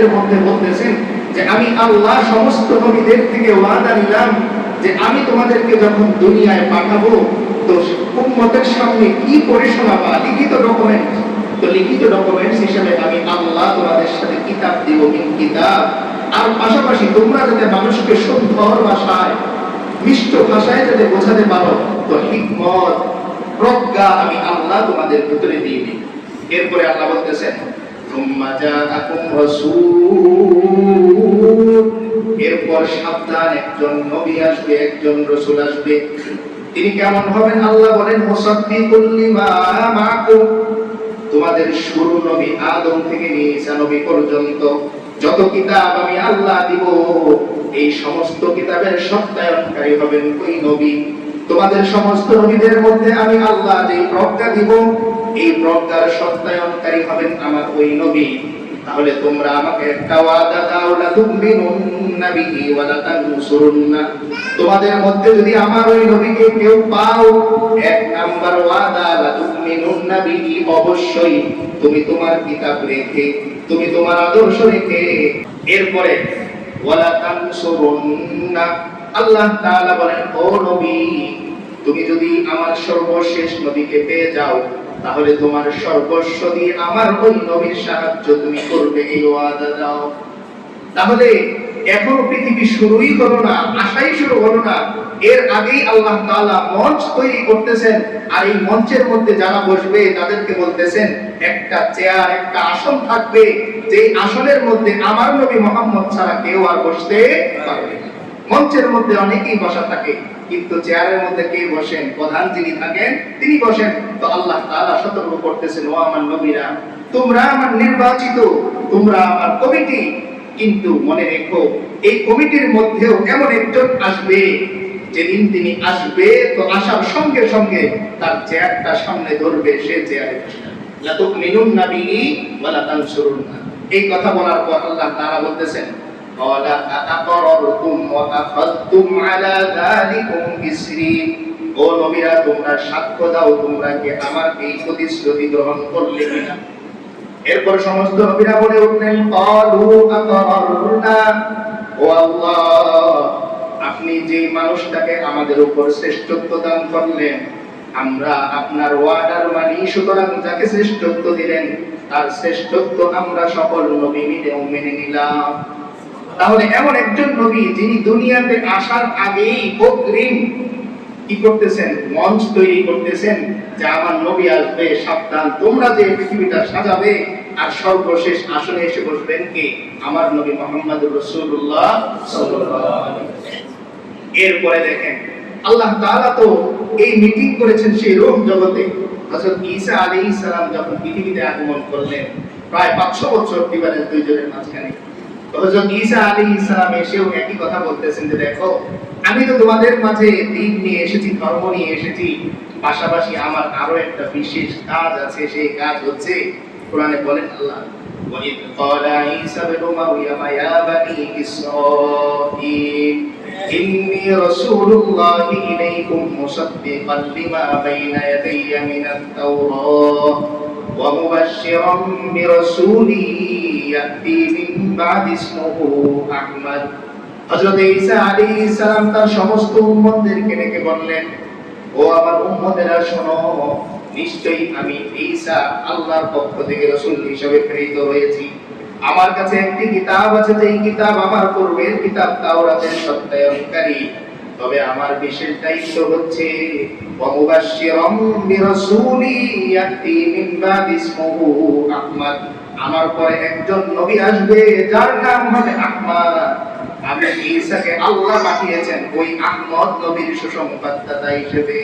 আয়াতের মধ্যে বলতেছেন যে আমি আল্লাহ সমস্ত নবীদের থেকে ওয়াদা নিলাম যে আমি তোমাদেরকে যখন দুনিয়ায় পাঠাবো তো উম্মতের সামনে কি করে শোনাবা, লিখিত ডকুমেন্ট। তো লিখিত ডকুমেন্টস হিসেবে আমি আল্লাহ তোমাদের সাথে কিতাব দিব, কিতাব। আর পাশাপাশি তোমরা যাতে মানুষকে সুন্দর ভাষায়, মিষ্ট ভাষায় যাতে বোঝাতে পারো, তো হিকমত, প্রজ্ঞা আমি আল্লাহ তোমাদের ভিতরে দিয়ে দিই। এরপরে আল্লাহ বলতেছেন এরপর সাবধান, একজন নবী আসবে, একজন রাসূল আসবে। তিনি কেমন হবেন? আল্লাহ বলেন মুসাদ্দিকুল লিমা মাআকুম। তোমাদের শুরু নবী আদম থেকে নিয়ে ঈসা নবী পর্যন্ত যত কিতাব আমি আল্লাহ দিব, এই সমস্ত কিতাবের সত্যায়নকারী হবেন ওই নবী। তোমাদের সমস্ত নবীদের মধ্যে আমি আল্লাহ যে প্রজ্ঞা দিব, এই প্রজ্ঞার সত্যায়নকারী হবেন আমার ওই নবী। তাহলে তোমরা আমাকে একটা ওয়াদা দাও, লা তুমিনুন্না বিহি ওয়া লা তানসুরুন্না। তোমাদের মধ্যে যদি আমার ওই নবীকে কেউ পাও, এক নাম্বার ওয়াদা, লা তুমিনুন্না বিহি, অবশ্যই তুমি তোমার কিতাব রেখে, তুমি তোমার আদর্শ রেখে। এরপরে ওয়া লা তানসুরুন্না, আল্লাহ তাআলা বলেন ও নবী, তুমি যদি আমার সর্বশেষ নবীকে পেয়ে যাও, তাহলে তোমার সর্বস্ব দিয়ে আমার ওই নবীর সাহায্য তুমি করবে, এই ওয়াদা দাও। তাহলে এখনো পৃথিবী শুরুই হলো না, আশাই শুরু হলো না, এর আগেই আল্লাহ তাআলা মঞ্চ তৈরি করতেছেন। আর এই মঞ্চের মধ্যে যারা বসবে তাদেরকে বলতেছেন একটা চেয়ার, একটা আসন থাকবে, যে আসনের মধ্যে আমার নবী মুহাম্মদ ছাড়া কেউ আর বসতে পারবে না। মঞ্চের মধ্যে অনেকেই বসা থাকে, কিন্তু চেয়ারের মধ্যে কে বসেন? প্রধান যিনি থাকেন তিনি বসেন। তো আল্লাহ তাআলা সতর্ক করতেছেন, ও আমার নবীরা, তোমরা আমার নির্বাচিত, তোমরা আমার কমিটি, কিন্তু মনে রেখো এই কমিটির মধ্যেও এমন একজন আসবে, যেদিন তিনি আসবে তো আসার সঙ্গে সঙ্গে তার চেয়ারটা সামনে ধরবে, সে চেয়ারে বসবে। লা তুমিনুন্না বিহি ওয়া লা তানসুরুন্না। এই কথা বলার পর আল্লাহ তাআলা বলতেছেন قال أأقررتم وأخذتم على ذلكم إصري। ও নবীরা, তোমরা সাক্ষ্য দাও, তোমরা কি আমার এই প্রতিশ্রুতি গ্রহণ করলে কিনা? এরপর সমস্ত নবীরা বলে উঠলেন ক্বালু আকাররনা। ও আল্লাহ, আপনি যে মানুষটাকে আমাদের উপর শ্রেষ্ঠত্ব দান করলেন, আমরা আপনার ওয়াদার মানি, সুতরাং যাকে শ্রেষ্ঠত্ব দিলেন তার শ্রেষ্ঠত্ব আমরা সকল নবী মিলেও মেনে নিলাম। তাহলে এমন একজন নবী যিনি দুনিয়াতে আসার আগেই অগ্রিম কি করতেছেন? মঞ্চ তৈরি করতেছেন যে আমার নবী আসবে, সাবধান, তোমরা যে পৃথিবীটা সাজাবে। আর সর্বশেষ আসনে এসে বসবেন কে? আমার নবী মুহাম্মদুর রাসূলুল্লাহ সাল্লাল্লাহু আলাইহি ওয়াসাল্লাম। এরপরে দেখেন আল্লাহ তাআলা তো এই মিটিং করেছেন সেই রূহ জগতে। হযরত ঈসা আলাইহিস সালাম যখন পৃথিবীতে আগমন করলেন, প্রায় 500 বছর ডিফারেন্স দুইজনের মাঝখানে। হযরত ঈসা আলাইহিস সালাম এসেও একই কথা বলতেছেন যে দেখো, আমি তো তোমাদের মাঝে দ্বীন নিয়ে এসেছি, ধর্ম নিয়ে এসেছি, পাশাপাশি আমার আরো একটা বিশেষ কাজ আছে। সেই কাজ হচ্ছে, কোরআনে বলেন আল্লাহ, وَإِذْ قَالَ عِيسَى ابْنُ مَرْيَمَ يَا بَنِي إِسْرَائِيلَ إِنِّي رَسُولُ اللَّهِ إِلَيْكُمْ مُصَدِّقًا لِمَا بَيْنَ يَدَيَّ مِنَ التَّوْرَاةِ وَمُبَشِّرًا بِرَسُولٍ يَأْتِي مِن بَعْدِي اسْمُهُ أَحْمَدُ। হযরত ঈসা আলাইহিস সালাম তার সমস্ত উম্মতদেরকে ডেকে বললেন, ও আমার উম্মতেরা শোনো, নিশ্চয়ই আমি ঈসা আল্লাহর পক্ষ থেকে রাসূল হিসেবে প্রেরিত হয়েছি। আমার কাছে একটি কিতাব আছে, যেই কিতাব আমার পূর্বের কিতাব তাওরাতের সত্যায়নকারী। তবে আমার বিশেষ দায়িত্ব হচ্ছে ওয়ামুবাশশিরাম বিরাসূলি ইয়াতি মিন বাদি ইসমুহু আহমদ। আমার পরে একজন নবী আসবে যার নাম হবে আহমদ। আমি ঈসাকে আল্লাহ পাঠিয়েছেন ওই আহমদ নবীর সুসংবাদদাতা হিসেবে।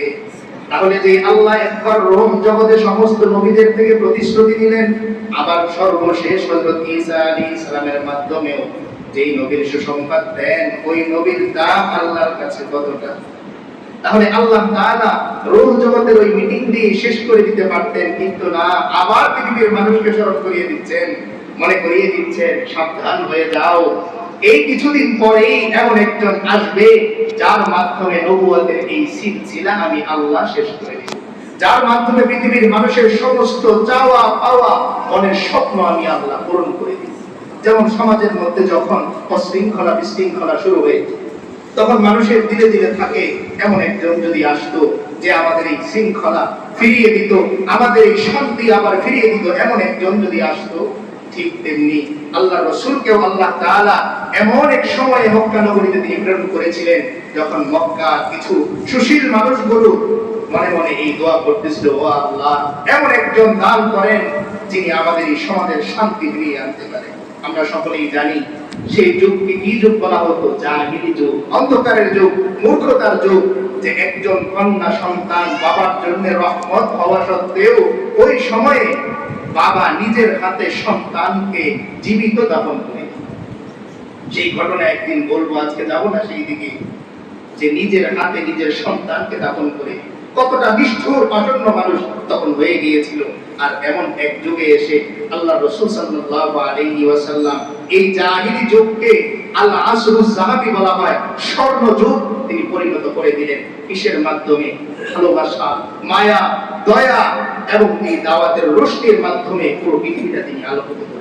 তাহলে যে আল্লাহ একবার রোম জগতে সমস্ত নবীদের থেকে প্রতিশ্রুতি দিলেন, আবার সর্বশেষ হযরত ঈসা আলাইহিস সালামের মাধ্যমেও যেই নবীর সুসংবাদ দেন, ওই নবীর দাম আল্লাহর কাছে কতটা। তাহলে আল্লাহ তাআলা রোম জগতের ওই মিটিং দিয়ে শেষ করে দিতে পারতেন, কিন্তু না, আবার পৃথিবীর মানুষকে স্মরণ করিয়ে দিচ্ছেন, মনে করিয়ে দিচ্ছেন সাবধান হয়ে যাও, এই কিছুদিন পরেই এমন একজন আসবে যার মাধ্যমে নবুয়তের এই সিলসিলা আমি আল্লাহ শেষ করে দেব, যার মাধ্যমে পৃথিবীর মানুষের সমস্ত চাওয়া পাওয়া মনের স্বপ্ন আমি আল্লাহ পূরণ করে দেব। যেমন সমাজের মধ্যে যখন অশৃঙ্খলা বিশৃঙ্খলা শুরু হয়েছে, তখন মানুষের দিলে দিলে থাকে এমন একজন যদি আসতো যে আমাদের এই শৃঙ্খলা ফিরিয়ে দিত, আমাদের এই শান্তি আবার ফিরিয়ে দিত, এমন একজন যদি আসতো। ঠিক তেমনি আল্লাহ রাসূলকেও আল্লাহ তাআলা এমন এক সময়ে মক্কা নগরীতে তিনি প্রেরণ করেছিলেন, যখন মক্কার কিছু সুশীল মানুষগুলো মনে মনে এই দোয়া করতেছিল, ও আল্লাহ, এমন একজন দান করেন যিনি আমাদের এই সমাজের শান্তি ফিরিয়ে আনতে পারেন। আমরা সকলেই জানি সেই যুগকে কি যুগ বলা হতো? জাহিলি যুগ, অন্ধকারের যুগ, মূর্খতার যুগ। যে একজন কন্যা সন্তান বাবার জন্য রহমত হওয়া সত্ত্বেও ওই সময়ে বাবা নিজের হাতে সন্তানকে জীবিত দাফন করে। সেই ঘটনা একদিন বলবো, আজকে যাব না সেই দিকে, যে নিজের হাতে নিজের সন্তানকে দাফন করে কতটা নিষ্ঠুর আসন্ন মানুষ তখন হয়ে গিয়েছিল। আর এমন এক যুগে এসে আল্লাহ রাসূল সাল্লাল্লাহু আলাইহি ওয়াসাল্লাম এই জাহিলি যুগকে আল আসরুজ যাহাবি বলা হয়, স্বর্ণ যুগ তিনি পরিণত করে দিলেন। কিসের মাধ্যমে? ভালোবাসা, মায়া, দয়া এবং এই দাওয়াতের রোশনির মাধ্যমে পুরো পৃথিবীটা তিনি আলোকিত করেন।